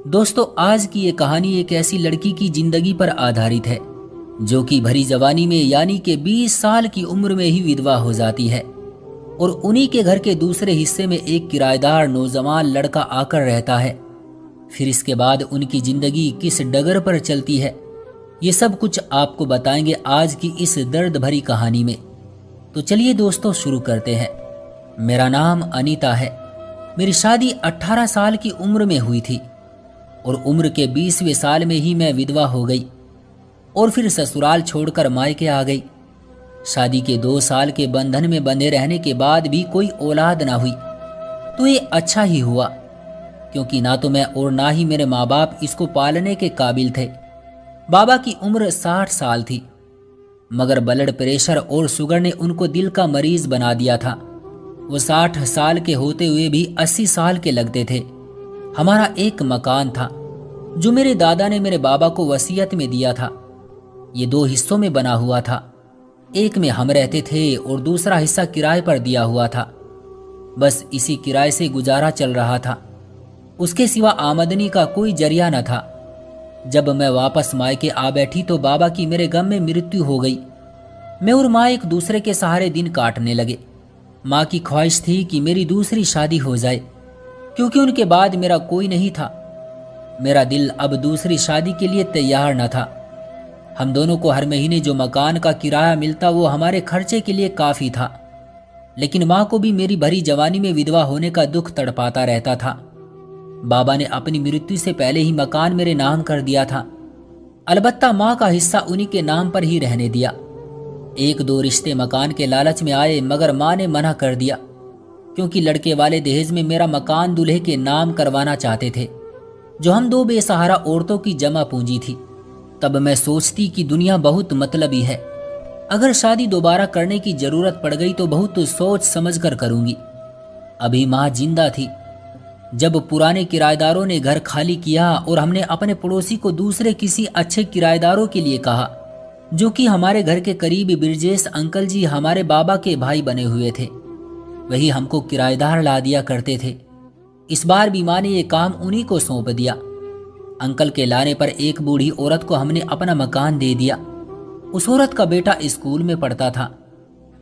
दोस्तों, आज की ये कहानी एक ऐसी लड़की की जिंदगी पर आधारित है जो कि भरी जवानी में यानी कि 20 साल की उम्र में ही विधवा हो जाती है और उन्हीं के घर के दूसरे हिस्से में एक किराएदार नौजवान लड़का आकर रहता है। फिर इसके बाद उनकी जिंदगी किस डगर पर चलती है, ये सब कुछ आपको बताएंगे आज की इस दर्द भरी कहानी में। तो चलिए दोस्तों, शुरू करते हैं। मेरा नाम अनीता है। मेरी शादी 18 साल की उम्र में हुई थी और उम्र के 20वें साल में ही मैं विधवा हो गई और फिर ससुराल छोड़कर मायके आ गई। शादी के 2 साल के बंधन में बंधे रहने के बाद भी कोई औलाद ना हुई तो ये अच्छा ही हुआ, क्योंकि ना तो मैं और ना ही मेरे माँ बाप इसको पालने के काबिल थे। बाबा की उम्र 60 साल थी, मगर ब्लड प्रेशर और शुगर ने उनको दिल का मरीज बना दिया था। वो 60 साल के होते हुए भी 80 साल के लगते थे। हमारा एक मकान था जो मेरे दादा ने मेरे बाबा को वसीयत में दिया था। ये 2 हिस्सों में बना हुआ था। एक में हम रहते थे और दूसरा हिस्सा किराए पर दिया हुआ था। बस इसी किराए से गुजारा चल रहा था, उसके सिवा आमदनी का कोई जरिया न था। जब मैं वापस मायके आ बैठी तो बाबा की मेरे गम में मृत्यु हो गई। मैं और माँ एक दूसरे के सहारे दिन काटने लगे। माँ की ख्वाहिश थी कि मेरी दूसरी शादी हो जाए, क्योंकि उनके बाद मेरा कोई नहीं था। मेरा दिल अब दूसरी शादी के लिए तैयार न था। हम दोनों को हर महीने जो मकान का किराया मिलता वो हमारे खर्चे के लिए काफी था, लेकिन माँ को भी मेरी भरी जवानी में विधवा होने का दुख तड़पाता रहता था। बाबा ने अपनी मृत्यु से पहले ही मकान मेरे नाम कर दिया था। अलबत्ता माँ का हिस्सा उन्हीं के नाम पर ही रहने दिया। 1-2 रिश्ते मकान के लालच में आए, मगर माँ ने मना कर दिया, क्योंकि लड़के वाले दहेज में मेरा मकान दूल्हे के नाम करवाना चाहते थे, जो हम 2 बेसहारा औरतों की जमा पूंजी थी। तब मैं सोचती कि दुनिया बहुत मतलबी है। अगर शादी दोबारा करने की जरूरत पड़ गई तो बहुत सोच समझ कर करूंगी। अभी माँ जिंदा थी जब पुराने किराएदारों ने घर खाली किया और हमने अपने पड़ोसी को दूसरे किसी अच्छे किराएदारों के लिए कहा, जो कि हमारे घर के करीब बिरजेश अंकल जी हमारे बाबा के भाई बने हुए थे। वही हमको किराएदार ला दिया करते थे। इस बार भी माँ ने ये काम उन्हीं को सौंप दिया। अंकल के लाने पर एक बूढ़ी औरत को हमने अपना मकान दे दिया। उस औरत का बेटा स्कूल में पढ़ता था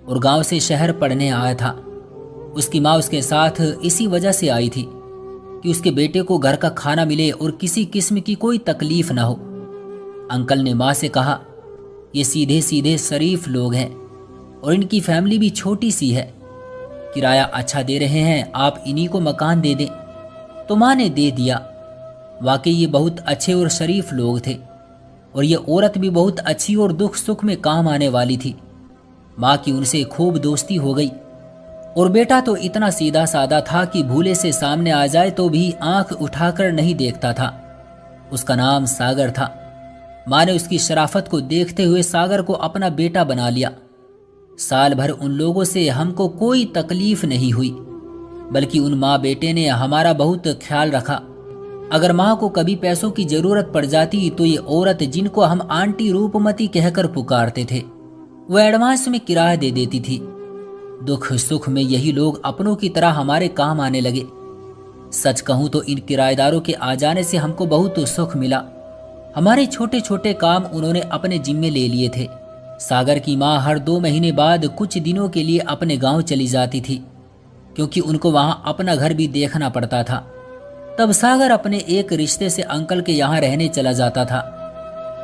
और गांव से शहर पढ़ने आया था। उसकी माँ उसके साथ इसी वजह से आई थी कि उसके बेटे को घर का खाना मिले और किसी किस्म की कोई तकलीफ ना हो। अंकल ने माँ से कहा, ये सीधे सीधे शरीफ लोग हैं और इनकी फैमिली भी छोटी सी है, किराया अच्छा दे रहे हैं, आप इन्हीं को मकान दे दें। तो माँ ने दे दिया। वाकई ये बहुत अच्छे और शरीफ लोग थे और ये औरत भी बहुत अच्छी और दुख सुख में काम आने वाली थी। माँ की उनसे खूब दोस्ती हो गई और बेटा तो इतना सीधा साधा था कि भूले से सामने आ जाए तो भी आंख उठाकर नहीं देखता था। उसका नाम सागर था। माँ ने उसकी शराफत को देखते हुए सागर को अपना बेटा बना लिया। साल भर उन लोगों से हमको कोई तकलीफ नहीं हुई, बल्कि उन माँ बेटे ने हमारा बहुत ख्याल रखा। अगर माँ को कभी पैसों की जरूरत पड़ जाती तो ये औरत, जिनको हम आंटी रूपमती कहकर पुकारते थे, वो एडवांस में किराया दे देती थी। दुख सुख में यही लोग अपनों की तरह हमारे काम आने लगे। सच कहूं तो इन किराएदारों के आ जाने से हमको बहुत सुख मिला। हमारे छोटे छोटे काम उन्होंने अपने जिम्मे ले लिए थे। सागर की माँ हर 2 महीने बाद कुछ दिनों के लिए अपने गांव चली जाती थी, क्योंकि उनको वहां अपना घर भी देखना पड़ता था। तब सागर अपने एक रिश्ते से अंकल के यहाँ रहने चला जाता था।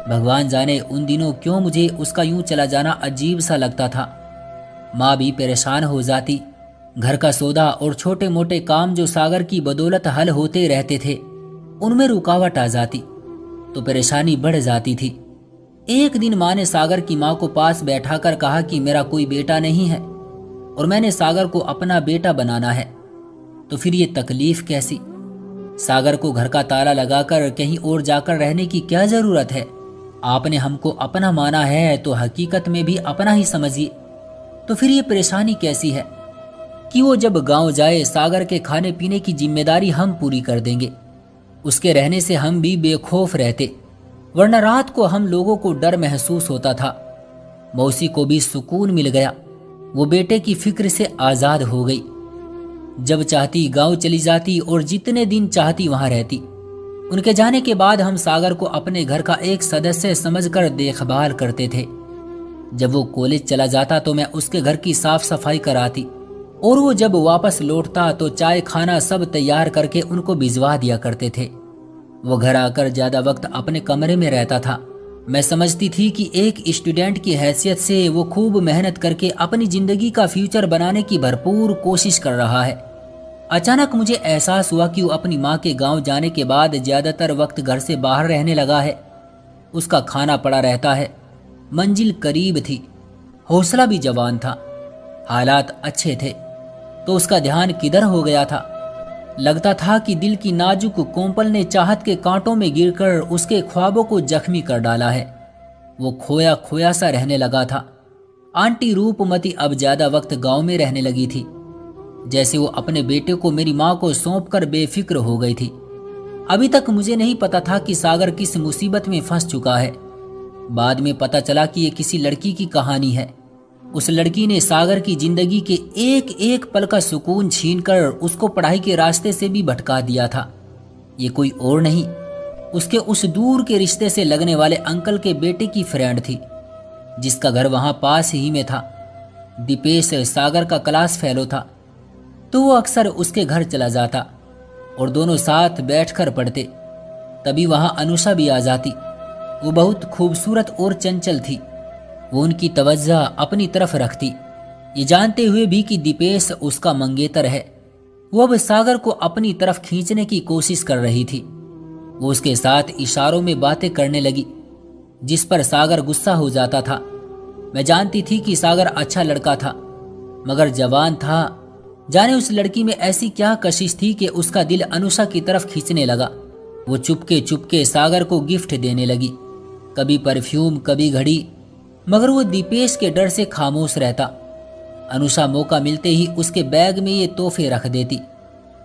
भगवान जाने उन दिनों क्यों मुझे उसका यूं चला जाना अजीब सा लगता था। माँ भी परेशान हो जाती। घर का सौदा और छोटे मोटे काम जो सागर की बदौलत हल होते रहते थे, उनमें रुकावट आ जाती तो परेशानी बढ़ जाती थी। एक दिन माँ ने सागर की माँ को पास बैठाकर कहा कि मेरा कोई बेटा नहीं है और मैंने सागर को अपना बेटा बनाना है, तो फिर ये तकलीफ कैसी? सागर को घर का ताला लगाकर कहीं और जाकर रहने की क्या जरूरत है? आपने हमको अपना माना है तो हकीकत में भी अपना ही समझिए। तो फिर ये परेशानी कैसी है कि वो जब गांव जाए, सागर के खाने पीने की जिम्मेदारी हम पूरी कर देंगे। उसके रहने से हम भी बेखौफ रहते, वरना रात को हम लोगों को डर महसूस होता था। मौसी को भी सुकून मिल गया, वो बेटे की फिक्र से आजाद हो गई। जब चाहती गांव चली जाती और जितने दिन चाहती वहां रहती। उनके जाने के बाद हम सागर को अपने घर का एक सदस्य समझकर देखभाल करते थे। जब वो कॉलेज चला जाता तो मैं उसके घर की साफ सफाई कराती, और वो जब वापस लौटता तो चाय खाना सब तैयार करके उनको भिजवा दिया करते थे। वो घर आकर ज्यादा वक्त अपने कमरे में रहता था। मैं समझती थी कि एक स्टूडेंट की हैसियत से वो खूब मेहनत करके अपनी जिंदगी का फ्यूचर बनाने की भरपूर कोशिश कर रहा है। अचानक मुझे एहसास हुआ कि वो अपनी माँ के गांव जाने के बाद ज्यादातर वक्त घर से बाहर रहने लगा है। उसका खाना पड़ा रहता है, मंजिल करीब थी, हौसला भी जवान था, हालात अच्छे थे, तो उसका ध्यान किधर हो गया था। लगता था कि दिल की नाजुक कोंपल ने चाहत के कांटों में गिरकर उसके ख्वाबों को जख्मी कर डाला है। वो खोया खोया सा रहने लगा था। आंटी रूपमती अब ज्यादा वक्त गांव में रहने लगी थी। जैसे वो अपने बेटे को मेरी माँ को सौंपकर बेफिक्र हो गई थी। अभी तक मुझे नहीं पता था कि सागर किस मुसीबत में फंस चुका है। बाद में पता चला कि ये किसी लड़की की कहानी है। उस लड़की ने सागर की जिंदगी के एक एक पल का सुकून छीनकर उसको पढ़ाई के रास्ते से भी भटका दिया था। ये कोई और नहीं, उसके उस दूर के रिश्ते से लगने वाले अंकल के बेटे की फ्रेंड थी, जिसका घर वहां पास ही में था। दीपेश सागर का क्लास फेलो था, तो वो अक्सर उसके घर चला जाता और दोनों साथ बैठकर पढ़ते। तभी वहां अनुषा भी आ जाती। वो बहुत खूबसूरत और चंचल थी। वो उनकी तवज्जो अपनी तरफ रखती, ये जानते हुए भी कि दीपेश उसका मंगेतर है। वो अब सागर को अपनी तरफ खींचने की कोशिश कर रही थी। वो उसके साथ इशारों में बातें करने लगी, जिस पर सागर गुस्सा हो जाता था। मैं जानती थी कि सागर अच्छा लड़का था, मगर जवान था। जाने उस लड़की में ऐसी क्या कशिश थी कि उसका दिल अनुषा की तरफ खींचने लगा। वो चुपके चुपके सागर को गिफ्ट देने लगी, कभी परफ्यूम, कभी घड़ी, मगर वो दीपेश के डर से खामोश रहता। अनुषा मौका मिलते ही उसके बैग में ये तोहफे रख देती।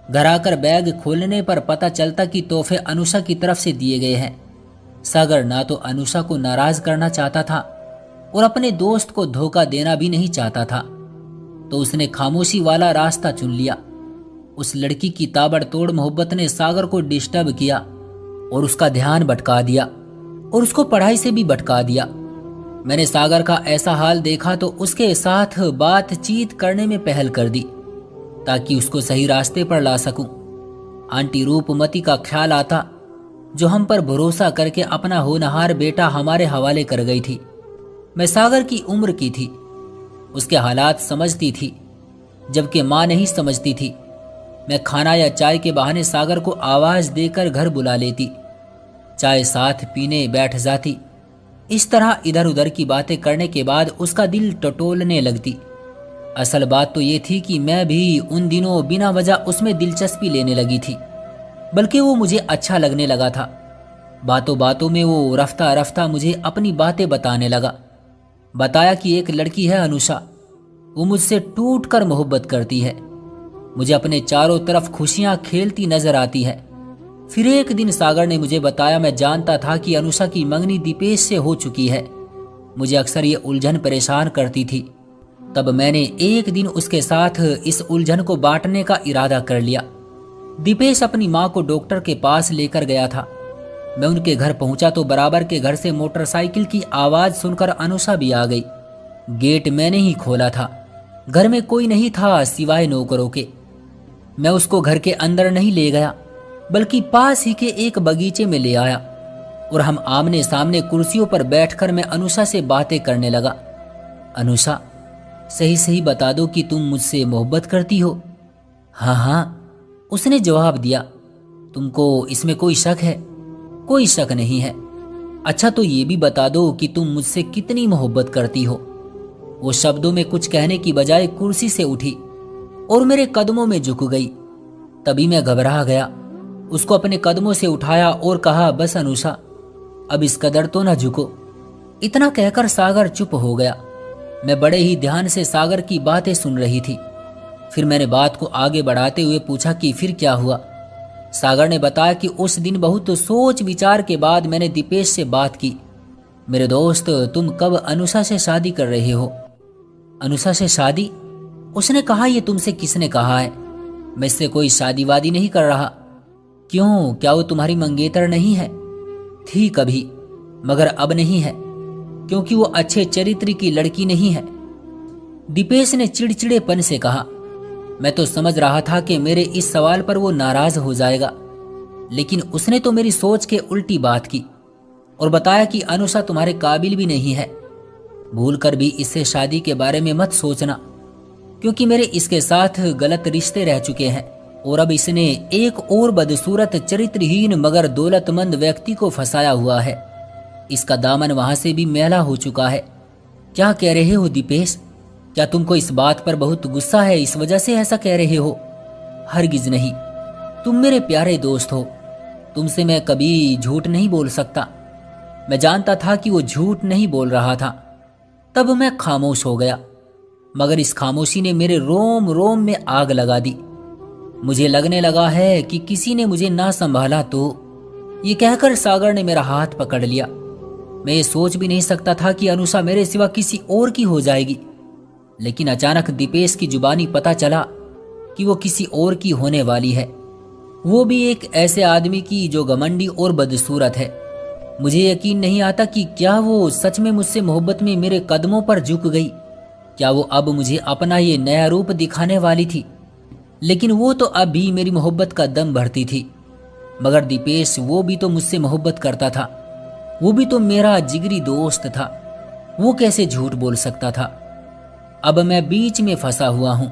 घर आकर बैग खोलने पर पता चलता कि तोहफे अनुषा की तरफ से दिए गए हैं। सागर ना तो अनुषा को नाराज करना चाहता था और अपने दोस्त को धोखा देना भी नहीं चाहता था, तो उसने खामोशी वाला रास्ता चुन लिया। उस लड़की की ताबड़तोड़ मोहब्बत ने सागर को डिस्टर्ब किया और उसका ध्यान भटका दिया और उसको पढ़ाई से भी भटका दिया। मैंने सागर का ऐसा हाल देखा तो उसके साथ बातचीत करने में पहल कर दी, ताकि उसको सही रास्ते पर ला सकूं। आंटी रूपमती का ख्याल आता, जो हम पर भरोसा करके अपना होनहार बेटा हमारे हवाले कर गई थी। मैं सागर की उम्र की थी, उसके हालात समझती थी, जबकि माँ नहीं समझती थी। मैं खाना या चाय के बहाने सागर को आवाज देकर घर बुला लेती, चाय साथ पीने बैठ जाती। इस तरह इधर उधर की बातें करने के बाद उसका दिल टटोलने लगती। असल बात तो ये थी कि मैं भी उन दिनों बिना वजह उसमें दिलचस्पी लेने लगी थी, बल्कि वो मुझे अच्छा लगने लगा था। बातों बातों में वो रफ्ता रफ्ता मुझे अपनी बातें बताने लगा। बताया कि एक लड़की है अनुषा, वो मुझसे टूट कर मोहब्बत करती है, मुझे अपने चारों तरफ खुशियां खेलती नजर आती है। फिर एक दिन सागर ने मुझे बताया, मैं जानता था कि अनुषा की मंगनी दीपेश से हो चुकी है। मुझे अक्सर ये उलझन परेशान करती थी। तब मैंने एक दिन उसके साथ इस उलझन को बांटने का इरादा कर लिया। दीपेश अपनी माँ को डॉक्टर के पास लेकर गया था। मैं उनके घर पहुंचा तो बराबर के घर से मोटरसाइकिल की आवाज सुनकर अनुषा भी आ गई। गेट मैंने ही खोला था। घर में कोई नहीं था सिवाय नौकरों के। मैं उसको घर के अंदर नहीं ले गया, बल्कि पास ही के एक बगीचे में ले आया और हम आमने सामने कुर्सियों पर बैठकर मैं अनुषा से बातें करने लगा। अनुषा, सही सही बता दो कि तुम मुझसे मोहब्बत करती हो। हाँ हाँ, उसने जवाब दिया। तुमको इसमें कोई शक है? कोई शक नहीं है। अच्छा तो ये भी बता दो कि तुम मुझसे कितनी मोहब्बत करती हो। वो शब्दों में कुछ कहने की बजाय कुर्सी से उठी और मेरे कदमों में झुक गई। तभी मैं घबरा गया, उसको अपने कदमों से उठाया और कहा, बस अनुषा, अब इस कदर तो ना झुको। इतना कहकर सागर चुप हो गया। मैं बड़े ही ध्यान से सागर की बातें सुन रही थी। फिर मैंने बात को आगे बढ़ाते हुए पूछा कि फिर क्या हुआ। सागर ने बताया कि उस दिन बहुत सोच विचार के बाद मैंने दीपेश से बात की। मेरे दोस्त, तुम कब अनुषा से शादी कर रहे हो? अनुषा से शादी? उसने कहा, ये तुमसे किसने कहा है? मैं इससे कोई शादी वादी नहीं कर रहा। क्यों, क्या वो तुम्हारी मंगेतर नहीं है? थी कभी, मगर अब नहीं है, क्योंकि वो अच्छे चरित्र की लड़की नहीं है। दीपेश ने चिड़चिड़ेपन से कहा। मैं तो समझ रहा था कि मेरे इस सवाल पर वो नाराज हो जाएगा, लेकिन उसने तो मेरी सोच के उल्टी बात की और बताया कि अनुषा तुम्हारे काबिल भी नहीं है। भूलकर भी इससे शादी के बारे में मत सोचना, क्योंकि मेरे इसके साथ गलत रिश्ते रह चुके हैं और अब इसने एक और बदसूरत चरित्रहीन मगर दौलतमंद व्यक्ति को फंसाया हुआ है। इसका दामन वहां से भी मैला हो चुका है। क्या कह रहे हो दीपेश? क्या तुमको इस बात पर बहुत गुस्सा है, इस वजह से ऐसा कह रहे हो? हरगिज नहीं, तुम मेरे प्यारे दोस्त हो, तुमसे मैं कभी झूठ नहीं बोल सकता। मैं जानता था कि वो झूठ नहीं बोल रहा था, तब मैं खामोश हो गया, मगर इस खामोशी ने मेरे रोम रोम में आग लगा दी। मुझे लगने लगा है कि किसी ने मुझे ना संभाला तो। ये कहकर सागर ने मेरा हाथ पकड़ लिया। मैं ये सोच भी नहीं सकता था कि अनुषा मेरे सिवा किसी और की हो जाएगी, लेकिन अचानक दीपेश की जुबानी पता चला कि वो किसी और की होने वाली है, वो भी एक ऐसे आदमी की जो घमंडी और बदसूरत है। मुझे यकीन नहीं आता कि क्या वो सच में मुझसे मोहब्बत में मेरे कदमों पर झुक गई। क्या वो अब मुझे अपना ये नया रूप दिखाने वाली थी? लेकिन वो तो अब भी मेरी मोहब्बत का दम भरती थी। मगर दीपेश, वो भी तो मुझसे मोहब्बत करता था, वो भी तो मेरा जिगरी दोस्त था, वो कैसे झूठ बोल सकता था? अब मैं बीच में फंसा हुआ हूं,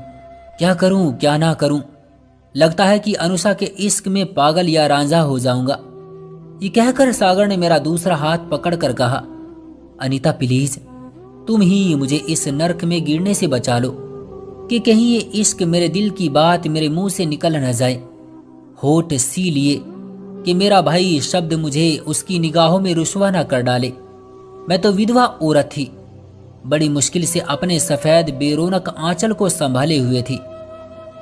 क्या करूं क्या ना करूं। लगता है कि अनुषा के इश्क में पागल या रांझा हो जाऊंगा। ये कहकर सागर ने मेरा दूसरा हाथ पकड़कर कहा, अनीता प्लीज, तुम ही मुझे इस नर्क में गिरने से बचा लो, कि कहीं ये इश्क मेरे दिल की बात मेरे मुंह से निकल न जाए। होठ सी लिए कि मेरा भाई शब्द मुझे उसकी निगाहों में रुसवा न कर डाले। मैं तो विधवा औरत थी, बड़ी मुश्किल से अपने सफेद बेरोनक आंचल को संभाले हुए थी।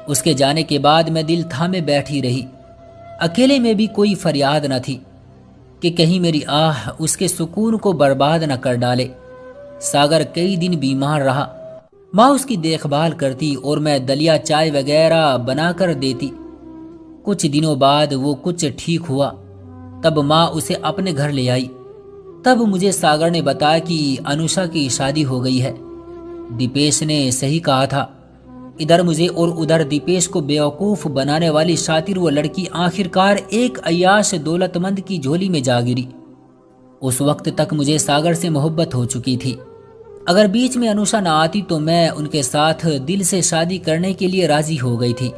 उसके जाने के बाद मैं दिल थामे बैठी रही। अकेले में भी कोई फरियाद न थी कि कहीं मेरी आह उसके सुकून को बर्बाद न कर डाले। सागर कई दिन बीमार रहा। माँ उसकी देखभाल करती और मैं दलिया चाय वगैरह बनाकर देती। कुछ दिनों बाद वो कुछ ठीक हुआ, तब माँ उसे अपने घर ले आई। तब मुझे सागर ने बताया कि अनुषा की शादी हो गई है। दीपेश ने सही कहा था। इधर मुझे और उधर दीपेश को बेवकूफ बनाने वाली शातिर वो लड़की आखिरकार एक अय्याश दौलतमंद की झोली में जा गिरी। उस वक्त तक मुझे सागर से मोहब्बत हो चुकी थी। अगर बीच में अनुषा न आती तो मैं उनके साथ दिल से शादी करने के लिए राजी हो गई थी,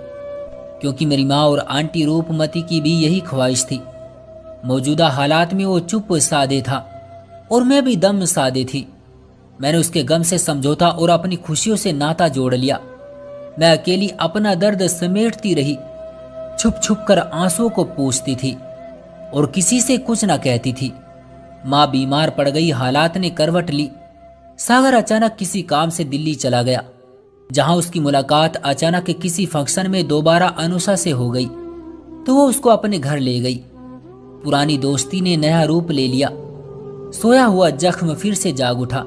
क्योंकि मेरी माँ और आंटी रूपमती की भी यही ख्वाहिश थी। मौजूदा हालात में वो चुप सादे था और मैं भी दम सादे थी। मैंने उसके गम से समझौता और अपनी खुशियों से नाता जोड़ लिया। मैं अकेली अपना दर्द समेटती रही, छुप छुप कर आंसुओं को पूछती थी और किसी से कुछ न कहती थी। माँ बीमार पड़ गई, हालात ने करवट ली। सागर अचानक किसी काम से दिल्ली चला गया, जहां उसकी मुलाकात अचानक किसी फंक्शन में दोबारा अनुषा से हो गई, तो वो उसको अपने घर ले गई। पुरानी दोस्ती ने नया रूप ले लिया। सोया हुआ जख्म फिर से जाग उठा,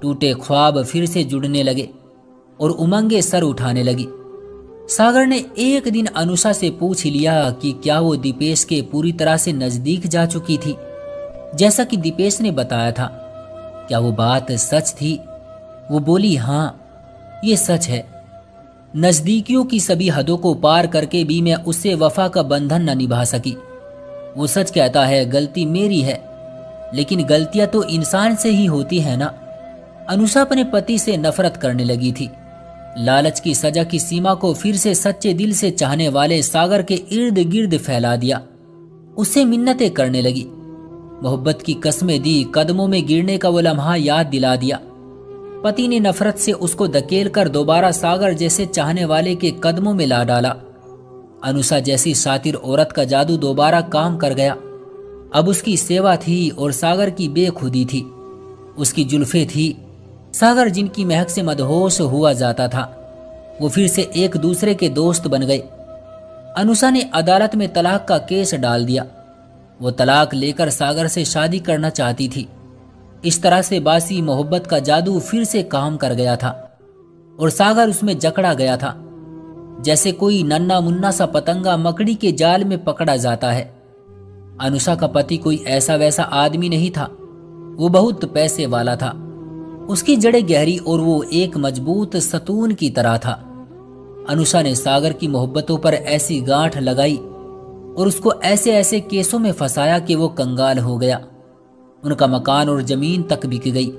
टूटे ख्वाब फिर से जुड़ने लगे और उमंगे सर उठाने लगी। सागर ने एक दिन अनुषा से पूछ लिया कि क्या वो दीपेश के पूरी तरह से नजदीक जा चुकी थी, जैसा कि दीपेश ने बताया था। क्या वो बात सच थी? वो बोली, हाँ ये सच है। नजदीकियों की सभी हदों को पार करके भी मैं उससे वफा का बंधन न निभा सकी। वो सच कहता है, गलती मेरी है, लेकिन गलतियां तो इंसान से ही होती है ना। अनुषा अपने पति से नफरत करने लगी थी। लालच की सजा की सीमा को फिर से सच्चे दिल से चाहने वाले सागर के इर्द गिर्द फैला दिया। उससे मिन्नतें करने लगी, मोहब्बत की कस्में दी, कदमों में गिरने का वो लम्हा याद दिला दिया। पति ने नफरत से उसको धकेल कर दोबारा सागर जैसे चाहने वाले के कदमों में ला डाला। अनुषा जैसी शातिर औरत का जादू दोबारा काम कर गया। अब उसकी सेवा थी और सागर की बेखुदी थी। उसकी जुल्फे थी, सागर जिनकी महक से मदहोश हुआ जाता था। वो फिर से एक दूसरे के दोस्त बन गए। अनुषा ने अदालत में तलाक का केस डाल दिया। वो तलाक लेकर सागर से शादी करना चाहती थी। इस तरह से बासी मोहब्बत का जादू फिर से काम कर गया था और सागर उसमें जकड़ा गया था। जैसे कोई नन्ना मुन्ना सा पतंगा मकड़ी के जाल में पकड़ा जाता है। अनुषा का पति कोई ऐसा वैसा आदमी नहीं था, वो बहुत पैसे वाला था। उसकी जड़ें गहरी और वो एक मजबूत सतून की तरह था। अनुषा ने सागर की मोहब्बतों पर ऐसी गांठ लगाई और उसको ऐसे ऐसे केसों में फंसाया कि वो कंगाल हो गया। उनका मकान और जमीन तक बिक गई।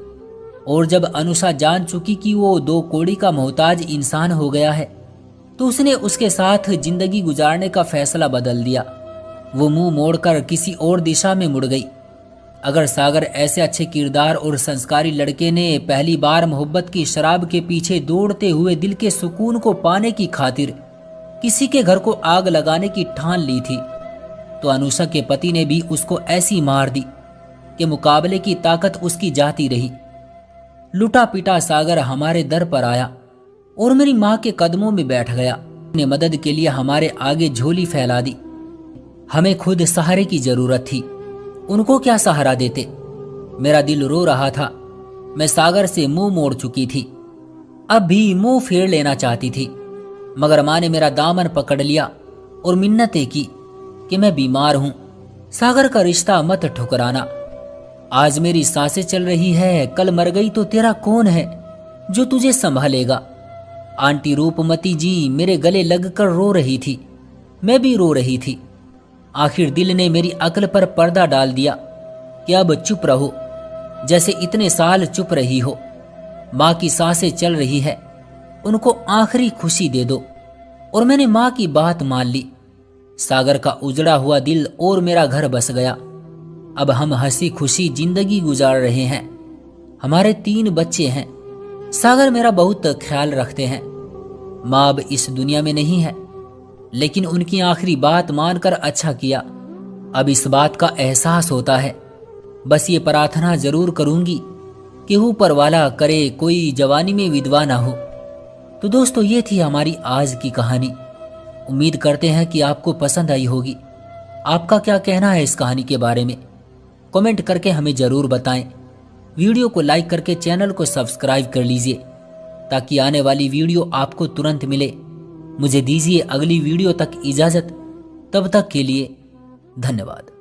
और जब अनुषा जान चुकी कि वो 2 कौड़ी का मोहताज इंसान हो गया है, तो उसने उसके साथ जिंदगी गुजारने का फैसला बदल दिया। वो मुंह मोड़कर किसी और दिशा में मुड़ गई। अगर सागर ऐसे अच्छे किरदार और संस्कारी लड़के ने पहली बार मोहब्बत की शराब के पीछे दौड़ते हुए दिल के सुकून को पाने की खातिर किसी के घर को आग लगाने की ठान ली थी, तो अनुषा के पति ने भी उसको ऐसी मार दी कि मुकाबले की ताकत उसकी जाती रही। लुटा पिटा सागर हमारे दर पर आया और मेरी माँ के कदमों में बैठ गया। ने मदद के लिए हमारे आगे झोली फैला दी। हमें खुद सहारे की जरूरत थी, उनको क्या सहारा देते। मेरा दिल रो रहा था। मैं सागर से मुंह मोड़ चुकी थी, अब भी मुंह फेर लेना चाहती थी, मगर माँ ने मेरा दामन पकड़ लिया और मिन्नतें की कि मैं बीमार हूं, सागर का रिश्ता मत ठुकराना। आज मेरी सांसें चल रही है, कल मर गई तो तेरा कौन है जो तुझे संभालेगा। आंटी रूपमती जी मेरे गले लगकर रो रही थी, मैं भी रो रही थी। आखिर दिल ने मेरी अक्ल पर पर्दा डाल दिया कि अब चुप रहो, जैसे इतने साल चुप रही हो। माँ की सांसें चल रही है, उनको आखिरी खुशी दे दो। और मैंने माँ की बात मान ली। सागर का उजड़ा हुआ दिल और मेरा घर बस गया। अब हम हंसी खुशी जिंदगी गुजार रहे हैं। हमारे 3 बच्चे हैं। सागर मेरा बहुत ख्याल रखते हैं। माँ अब इस दुनिया में नहीं है, लेकिन उनकी आखिरी बात मानकर अच्छा किया। अब इस बात का एहसास होता है। बस ये प्रार्थना जरूर करूंगी कि ऊपर वाला करे कोई जवानी में विधवा ना हो। तो दोस्तों, ये थी हमारी आज की कहानी। उम्मीद करते हैं कि आपको पसंद आई होगी। आपका क्या कहना है इस कहानी के बारे में? कमेंट करके हमें जरूर बताएं। वीडियो को लाइक करके चैनल को सब्सक्राइब कर लीजिए ताकि आने वाली वीडियो आपको तुरंत मिले। मुझे दीजिए अगली वीडियो तक इजाजत। तब तक के लिए धन्यवाद।